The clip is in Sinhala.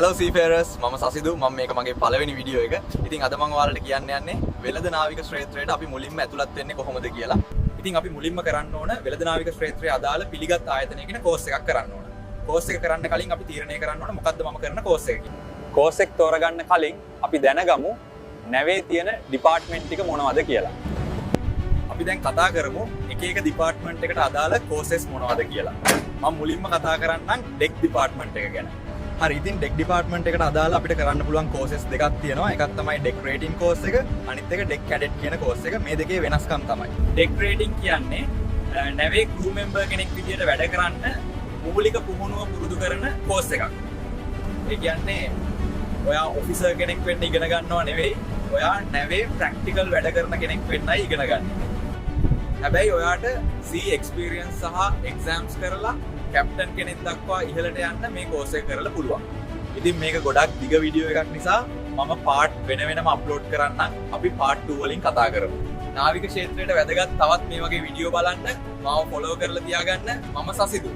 Hello Seafarers, මම සසිදු. මම මේක මගේ පළවෙනි වීඩියෝ එක. ඉතින් අද මම ඔයාලට කියන්න යන්නේ වෙළඳ නාවික ශ්‍රේත්‍රයට අපි මුලින්ම ඇතුළත් වෙන්නේ කොහොමද කියලා. ඉතින් අපි මුලින්ම කරන්න ඕන වෙළඳ නාවික ශ්‍රේත්‍රයේ අදාළ පිළිගත් ආයතනයක ඉන්න කෝස් එකක් කරන්න ඕන. කෝස් එක කරන්න කලින් අපි තීරණය කරන්න ඕන මොකද්ද මම කරන කෝස් එක කියලා. කෝස් එක තෝරගන්න කලින් අපි දැනගමු නැවේ තියෙන ඩිපාර්ට්මන්ට් ටික මොනවද කියලා. අපි දැන් කතා කරමු එක එක ඩිපාර්ට්මන්ට් එකට අදාළ කෝසස් මොනවද කියලා. මම මුලින්ම කතා කරන්නම් ඩෙක් ඩිපාර්ට්මන්ට් එක ගැන. හරි, ඉතින් ඩෙක් ඩිපාර්ට්මන්ට් එකට අදාළ අපිට කරන්න පුළුවන් කෝසස් දෙකක් තියෙනවා. එකක් තමයි ඩෙක් රේටින් කෝස් එක, අනිත් එක ඩෙක් කැඩට් කියන කෝස් එක. මේ දෙකේ වෙනස්කම් තමයි. ඩෙක් රේටින් කියන්නේ නැවේ ක්‍රූ මෙම්බර් කෙනෙක් විදියට වැඩ කරන්න මූලික පුහුණුව පුරුදු කරන කෝස් එකක්. ඒ කියන්නේ ඔයා ඔෆිසර් කෙනෙක් වෙන්න ඉගෙන ගන්නවා නෙවෙයි, ඔයා නැවේ ප්‍රැක්ටිකල් වැඩ කරන කෙනෙක් වෙන්නයි ඉගෙන ගන්න. හැබැයි ඔයාට සී එක්ස්පීරියන්ස් සහ එක්සෑම්ස් කරලා කැප්ටන් කෙනෙක් දක්වා ඉහළට යන්න මේ කෝස් එක කරලා පුළුවන්. ඉතින් මේක ගොඩක් දිග වීඩියෝ එකක් නිසා මම පාර්ට් වෙනම අප්ලෝඩ් කරන්නම්. අපි පාර්ට් 2 වලින් කතා කරමු. නාවික ක්ෂේත්‍රයට වැදගත් තවත් මේ වගේ වීඩියෝ බලන්න මාව ෆලෝ කරලා තියාගන්න. මම සසිදු.